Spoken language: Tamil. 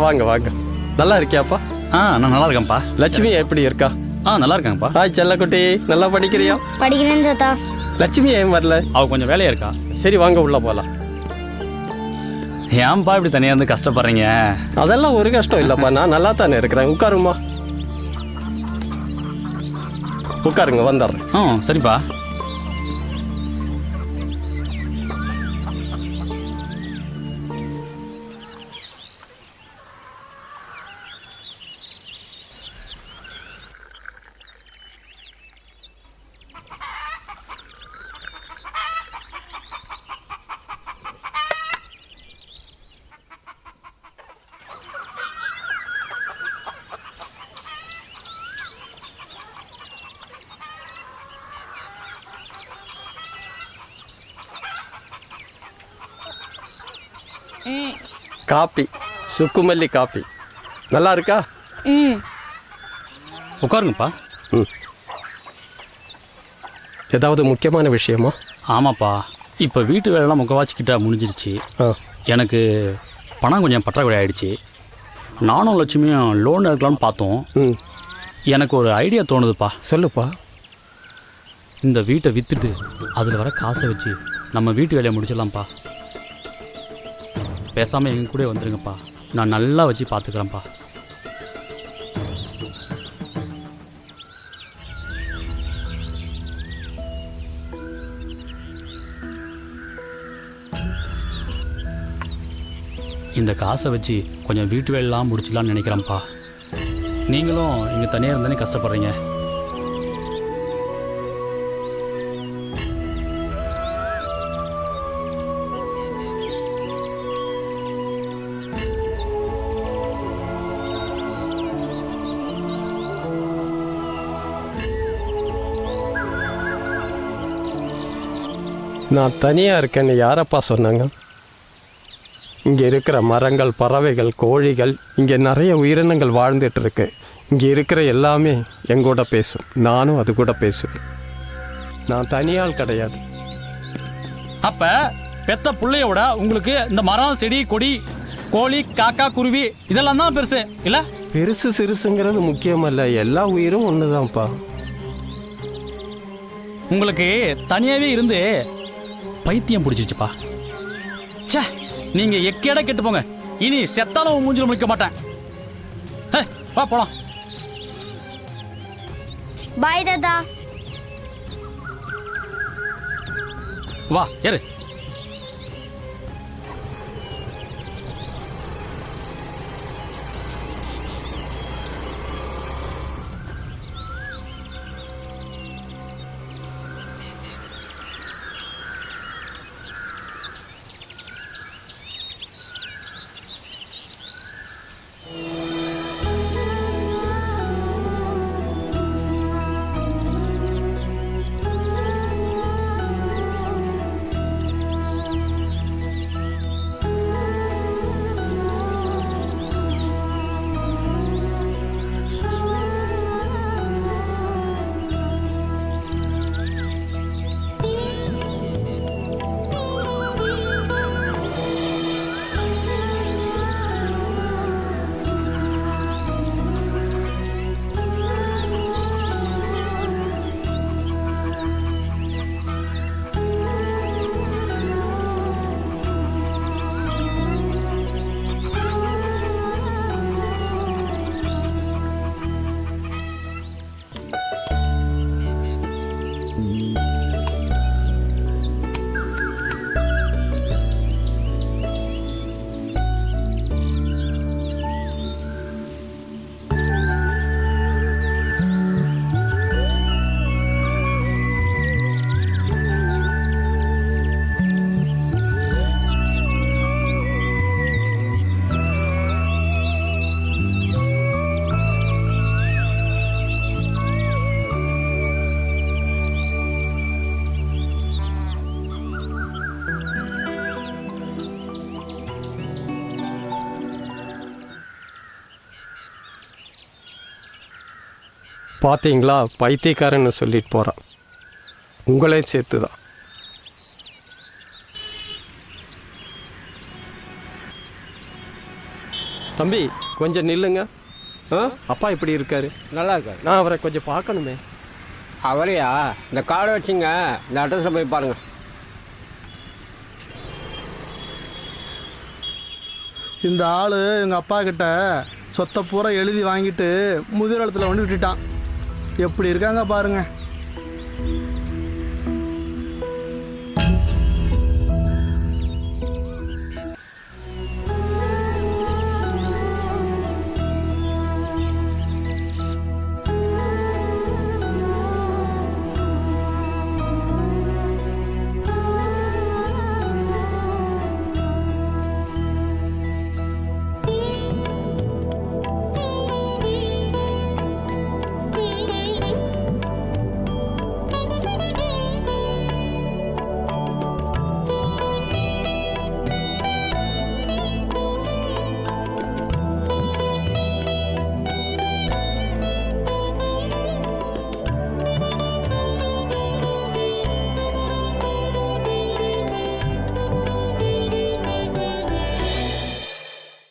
வாங்க வாங்க. நல்லா இருக்கியாப்பா? நான் நல்லா இருக்கேன்ப்பா. லட்சுமி எப்படி இருக்கா? நல்லா இருக்காங்கப்பா. ஹாய் செல்லக்குட்டி, நல்லா படிக்கிறியா? படிக்கிறேன் தாத்தா. லட்சுமி ஏன் வரல? அவ கொஞ்சம் வேலையா இருக்கா. சரி வாங்க உள்ள போகலாம். ஏன்பா இப்படி தனியாக இருந்து கஷ்டப்படுறீங்க? அதெல்லாம் ஒரு கஷ்டம் இல்லைப்பா, நான் நல்லா தானே இருக்கிறேன். உட்காருமா, உட்காருங்க, வந்துடுறேன். சரிப்பா. காப்பி, சுக்குமல்லி காப்பி நல்லா இருக்கா? உட்காருங்கப்பா. ஏதாவது முக்கியமான விஷயமா? ஆமாப்பா, இப்போ வீட்டு வேலைலாம் முக்கவாச்சிக்கிட்ட முடிஞ்சிருச்சு. எனக்கு பணம் கொஞ்சம் பற்றாக்குறை ஆகிடுச்சு. நானும் லட்சுமியும் லோன் எடுக்கலாம்னு பார்த்தோம். எனக்கு ஒரு ஐடியா தோணுதுப்பா. சொல்லுப்பா. இந்த வீட்டை விற்றுட்டு அதில் வர காசை வச்சு நம்ம வீட்டு வேலையை முடிச்சிடலாம்ப்பா. பேசாமல் எங்கள் கூட வந்துருங்கப்பா, நான் நல்லா வச்சு பார்த்துக்கிறேன்ப்பா. இந்த காசை வச்சு கொஞ்சம் வீட்டு வேலையெல்லாம் முடிச்சிடலான்னு நினைக்கிறேன்ப்பா. நீங்களும் இங்கே தனியாக இருந்தானே கஷ்டப்படுறீங்க. நான் தனியாக இருக்கேன்னு யாரப்பா சொன்னாங்க? இங்கே இருக்கிற மரங்கள், பறவைகள், கோழிகள், இங்கே நிறைய உயிரினங்கள் வாழ்ந்துட்டு இருக்கு. இங்கே இருக்கிற எல்லாமே எங்கூட பேசும், நானும் அது கூட பேசுவேன். நான் தனியால் கிடையாது. அப்போ பெத்த பிள்ளையோட உங்களுக்கு இந்த மரம், செடி, கொடி, கோழி, காக்கா, குருவி இதெல்லாம் தான் பெருசு இல்லை? பெருசு சிறுசுங்கிறது முக்கியமல்ல, எல்லா உயிரும் ஒன்று தான்ப்பா. உங்களுக்கு தனியாகவே இருந்து பைத்தியம் பிடிச்சிருச்சுப்பா. சே, நீங்கள் எக்கேட கெட்டு போங்க. இனி செத்தாலும் மூஞ்சில் முடிக்க மாட்டேன். வா போலாம். பாய் தாத்தா. வா ஏறு. பார்த்தீங்களா, பைத்தியக்காரன்னு சொல்லிட்டு போகிறான். உங்களையும் சேர்த்து தான். தம்பி கொஞ்சம் நில்லுங்க. ஆ அப்பா இப்படி இருக்காரு? நல்லா இருக்காரு. நான் அவரை கொஞ்சம் பார்க்கணுமே. அவரையா? இந்த கார்டை வச்சுங்க, இந்த அட்ரஸில் போய் பாருங்கள். இந்த ஆள் எங்கள் அப்பா கிட்ட சொத்தை பூரா எழுதி வாங்கிட்டு முதியோரத்தில் கொண்டு விட்டுட்டான். எப்படி இருக்காங்க பாருங்க.